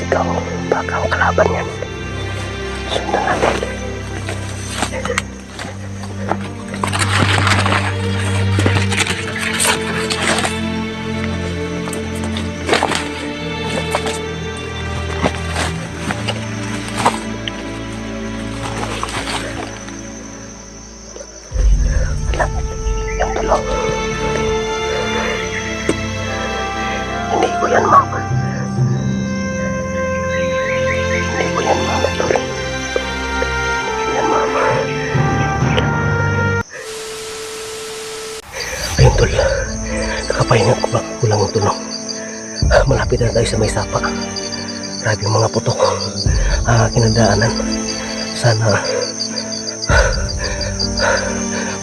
Ikaw, baka ang kalaban yan. Sundan natin. Yung tulong. Hindi ko yan, mama. Hindi ko yan, mama. Tol. Yan, mama. Ayun, tol. Nakapahinga ko ba? Kulang ang tulong. Malapit na tayo sa may sapa. Grabe yung mga putok. Kinadaanan. Sana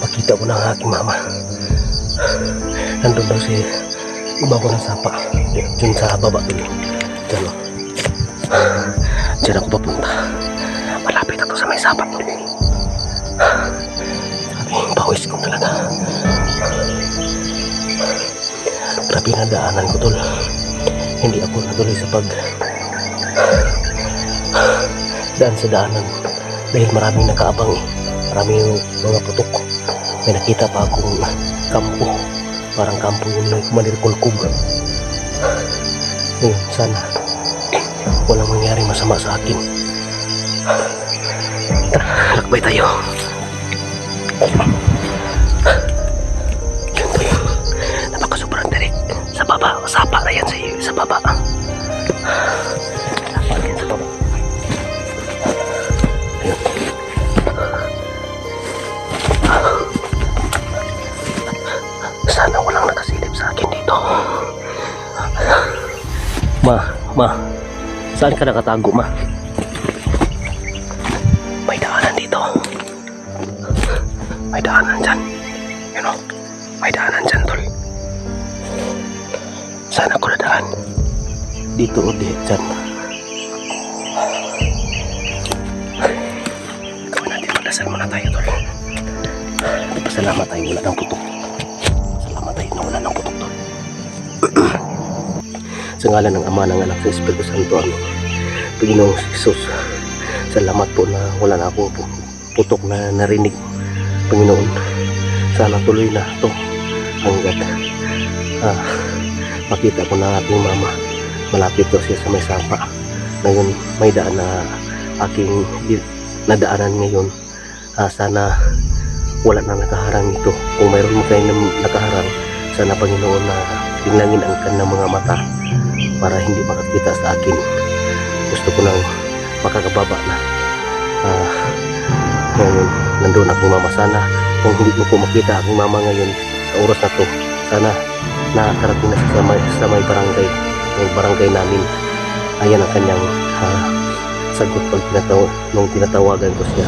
makita ko na ang aking mama. Nandun daw si ibabaw ng sapa. Diyan sa baba tuloy. Diyan o. Diyan ako papunta. Malapit na to sa may sapa tuloy. Sabi, pawis ko talaga. Grabe na daanan ko, tol. Hindi ako natuloy sa daan sa daanan dahil maraming nakaabang eh. Maraming mga putok. May nakita pa akong kampo, parang kampo yung manirkulkub. Ngayon, sana walang mangyari masama sa akin. Tara, lakbay tayo. Yun to yun. Napakasobrang direct. Sa baba, sapa na yan sa baba. Sapa na yan sa baba. Ayun. Sana walang nakasilip sa akin dito. Ma, saan ka nakatago, ma? May daanan dito. May daanan dyan. You know, may daanan dyan, tol. Saan ako nadaan? Dito o dyan. Gawin natin, magdasal muna tayo, tol. Pasalamat tayo, wala ng putok. Salamat tayo na wala ng putok, tol. Sa ngalan ng Ama, ng Anak, sa Espiritu Santo, Panginoong Jesus, salamat po na wala na ako putok na narinig, Panginoon. Sana tuloy na ito hanggat makita ko na aking mama. Malapit daw siya sa may sapa. Ngayon may daan na aking nadaanan ngayon. Sana wala na nakaharang ito. Kung mayroon mo kayo nakaharang, sana, Panginoon, na tingnan ang kanilang mga mata para hindi makakita sa akin. Gusto ko nang makakababa na. Ngayon, nandun aking mama. Sana kung hindi ko po makita aking mama ngayon sa oras na to, sana nakakarating na sa may barangay, yung barangay namin. Ayan ang kanyang sagot pag nung tinatawagan ko siya.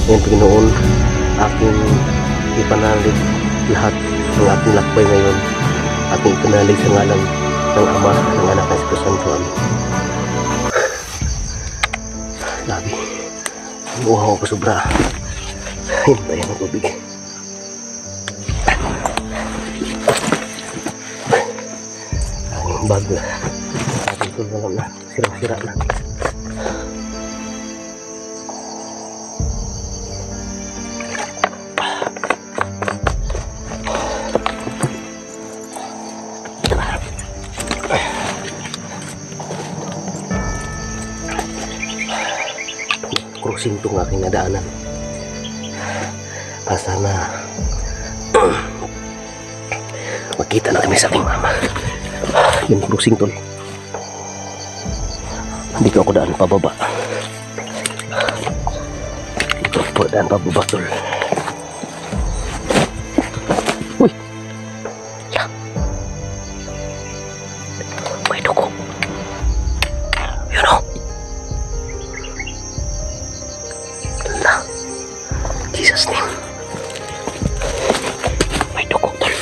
Ngayon, Panginoon, aking ipanalig lahat ng aking lakbay ngayon. Aking ipanalig sa ngalan ng Ama, ng Anak, ng Espiritu Santo. Labi, uhaw ako sobra. Hintayin ang tubig. Ang bag na ating tulungan na sirang-sira na. Crossing itong aking nadaanan. Sana makita na kami sa aking mama. Yung crossing, tol. Dito ako daan pababa. Dito ako daan pababa, tol. Uy! Ya! May dugo. Yun o. Jesus name. May dugo, tol.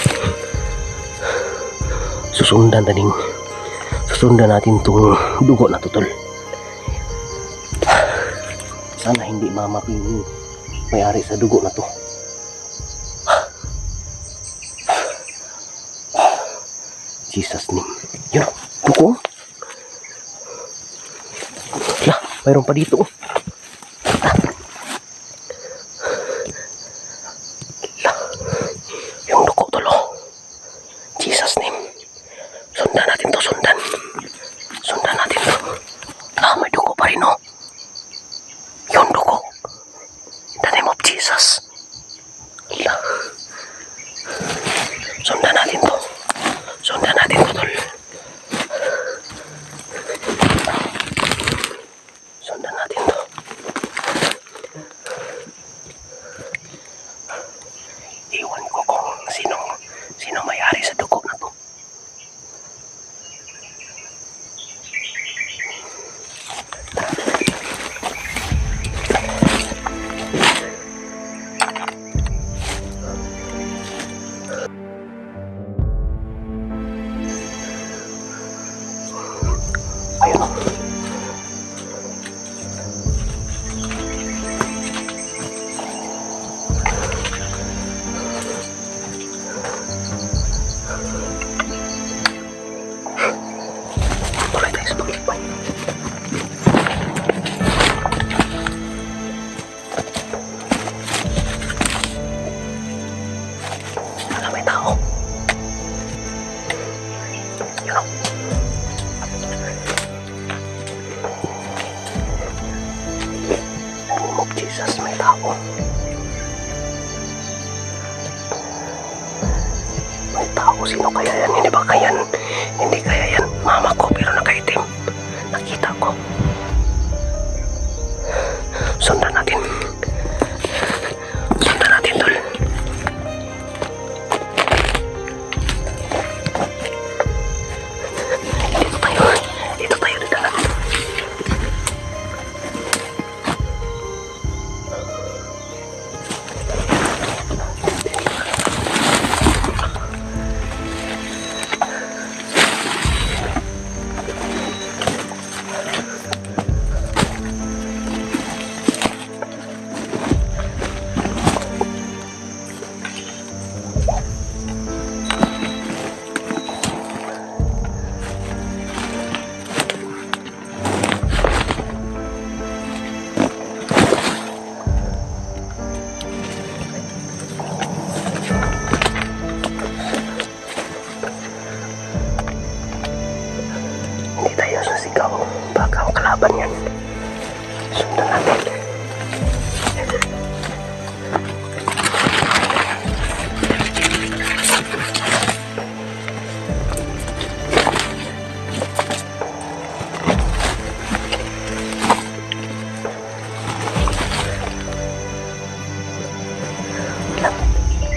Susundan natin itong dugo na to, tol. Sana hindi mamaking may-ari sa dugo na to. Jesus name. Yun, dugo. Mayroon pa dito. Yung dugo tulo. Jesus name. Sundan natin to, sundan. Sundan natin to. May dugo pa rin, oh. Yung dugo. In the name of Jesus. Sundan natin to. Sundan natin to, tol. Sundan natin to. Iwan ko kung sino may-ari sa dugo na to. Ayun, oh. Tuloy tayo sa pagkipay. Wala, may tao. Yun, oh. Name of Jesus, may tao. May tao, sino kaya yan? Hindi ba kaya yan? Hindi kaya yan mama ko pero nakaitim. Nakita ko. Sundan natin. Sundan natin, tol. Dito tayo. Dito tayo dadala. Hindi tayo sasigaw. Baka ang kalaban yan. Sundan natin.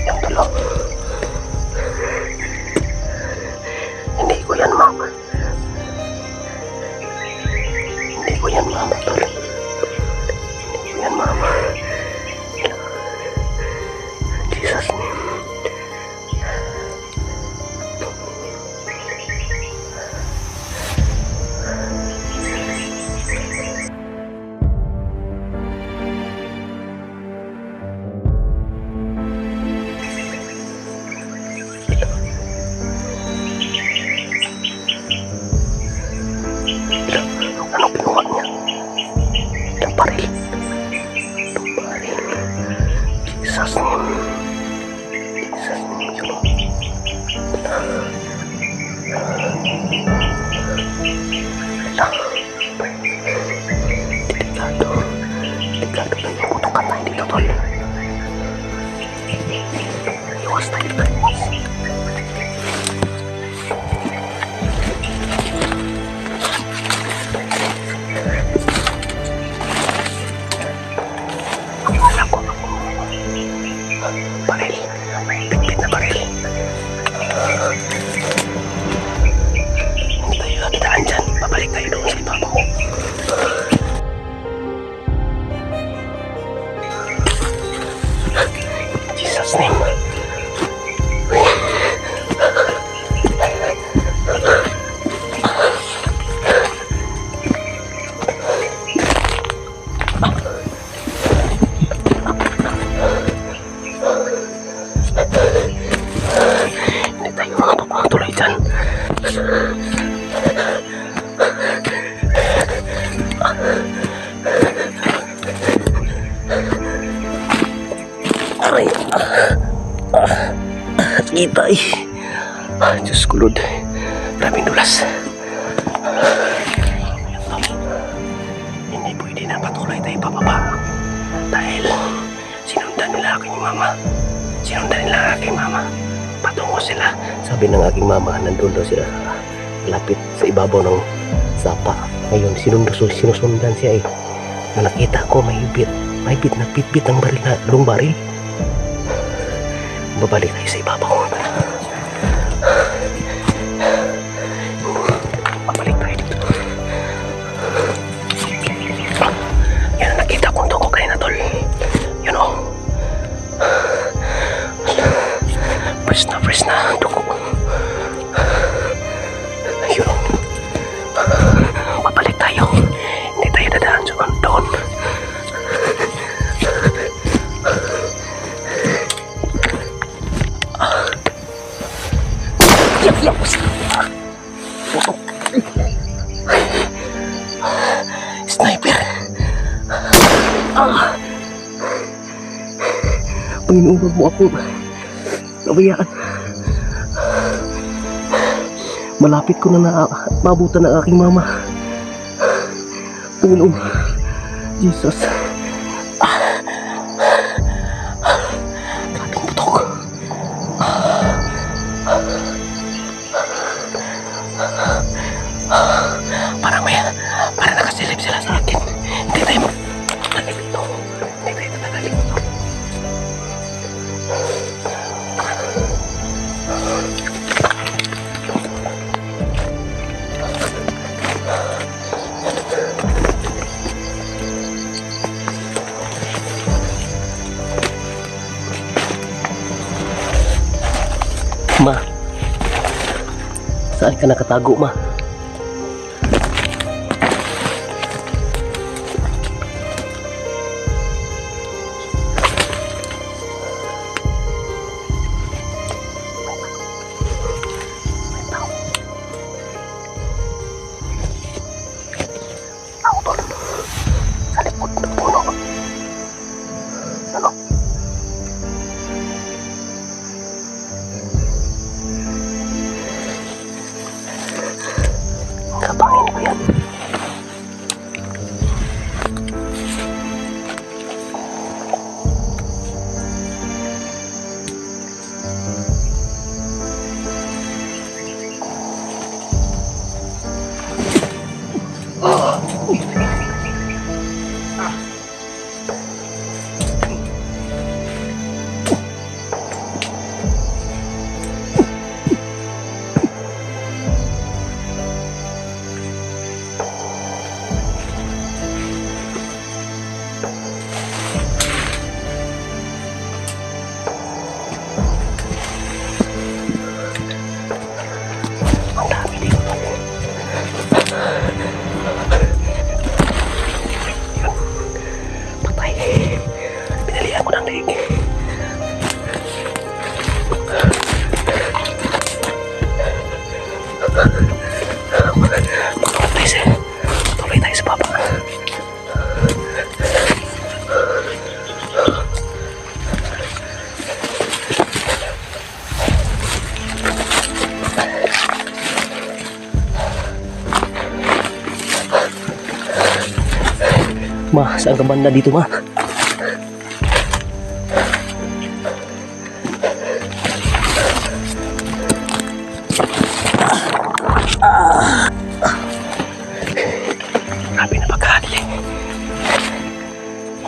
Yung tulo. Hindi ko yan, mama. Hindi ko yan, mama, tol. Hindi ko yan, mama. Jesus name. Ano kinuha niya? Yung baril. Yung baril. Jesus name. Jesus name. Yun, oh. Delikado. Delikado na yung kutukan tayo dito, tol. Iwas tayo dito. Baril. Pitpit na baril. Hindi tayo dadaan dyan. Babalik tayo doon sa makita eh. Diyos ko Lord, maraming dulas. Hindi pwede na patuloy tayo pababa. Dahil sinundan nila aking mama. Sinundan nila aking mama. Patungo sila. Sabi ng aking mama, nandun daw sila sa lapit sa ibabaw ng sapa. Ngayon, sinusundan siya eh. Na nakita ko may bit na bit ang baril na lung baril. Babalik tayo sa ibabaw. Babalik tayo dito. Yan ang nakita kong dugo kayo na tol. Yun o. Fresh na dugo. Yun o. Babalik tayo. Hindi tayo dadaan doon. Sniper. Panginoon, huwag mo ako nabayaan. Malapit ko na maabutan ng aking mama. Panginoon, Jesus. Grabing putok. Parang nakasilip sila sa akin. Hindi tayo magtatagal dito. Ma, saan ka nakatago, ma? Kapangin ko yan. Patuloy tayo sa baba. Ma, saan ka banda dito, ma? Grabe na pagkakadali.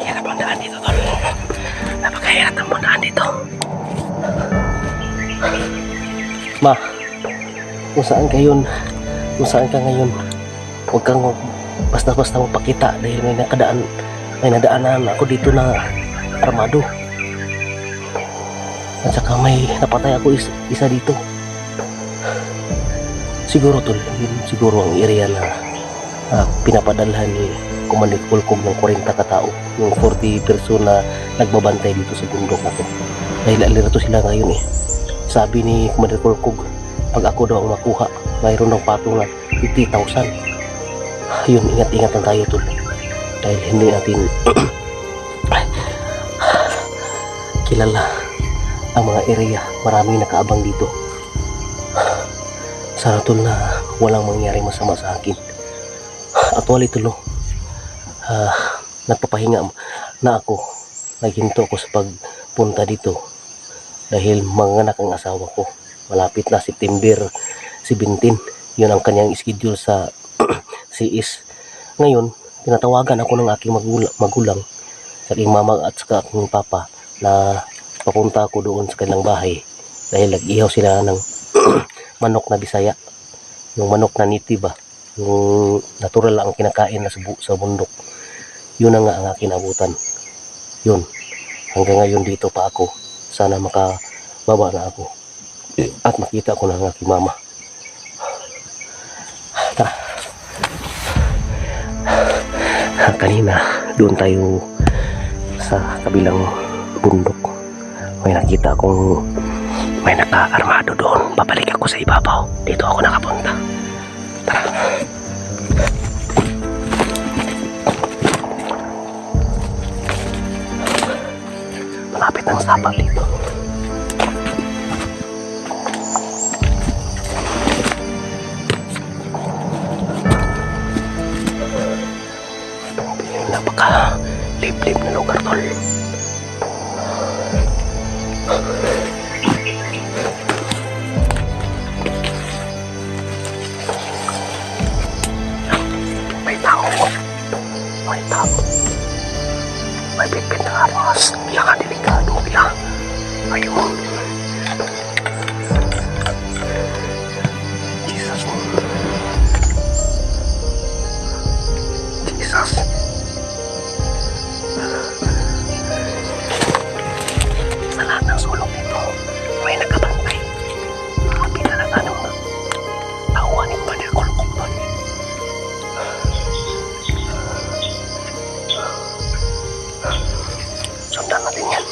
Hirap ang daan dito, tol. Napakahirap ang daan dito. Ma, kung saan ka ngayon, huwag kang basta-basta magpakita dahil may nadaanan ako dito na armado. At saka may napatay ako isa dito. Siguro tol, yun siguro ang area na pinapadalhan ni Commander Kulkog ng 40 katao, yung 40 person na nagbabantay dito sa bundok na to. Dahil alirato sila ngayon eh. Sabi ni Commander Kulkog, pag ako daw ang makuha, mayroon ng patong na 50,000. Yun, ingat-ingatan tayo tol. Dahil hindi natin kilala ang mga area, maraming nakaabang dito. Sana tol na walang mangyari masama sa akin. Actually tol, nagpapahinga na ako. Naghinto ako sa pagpunta dito dahil manganak ang asawa ko. Malapit na September 17. Yun ang kanyang schedule sa CS. Ngayon, tinatawagan ako ng aking magulang sa aking mama at sa aking papa na papunta ako doon sa kanilang bahay dahil nag-ihaw sila ng manok na Bisaya, yung manok na native, yung natural lang ang kinakain na sa bundok. Yun na nga ang aking abutan. Yun, hanggang ngayon dito pa ako. Sana makababa na ako at makita ko na ang aking mama. Kanina doon tayo sa kabilang bundok, may nakita akong may naka-armado doon. Babalik ako sa ibabaw. Dito ako nakapunta. Tara. Malapit ang sapa dito. Napaka liblib na lugar tol. May tao. May tao. May bitbit na armas. Yan ang delikado nila. Ayun. Jesus. Jesus. Sa lahat ng sulok nito, may nakabantay. Marami talaga ng tauhan ng panakulkong doon. Sundan natin yan.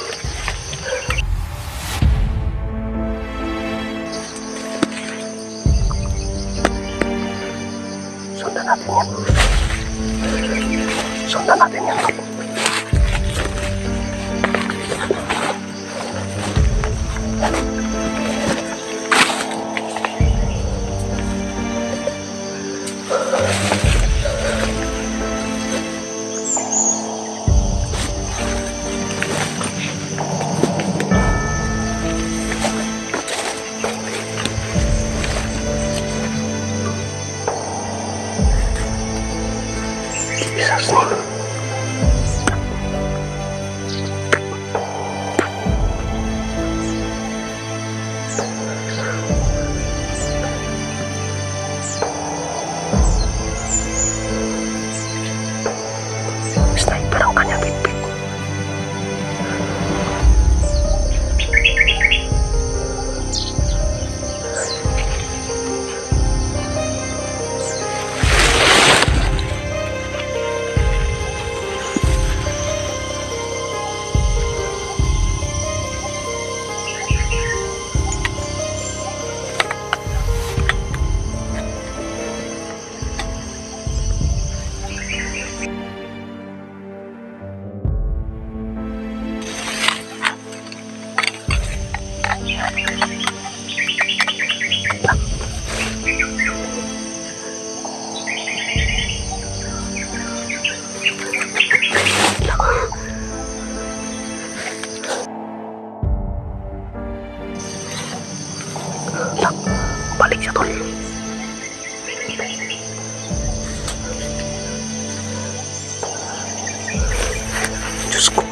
Sundan natin yan. Sundan natin yan. Sniper ang kanyang bitbit. Balik siya tol. Diyos ko.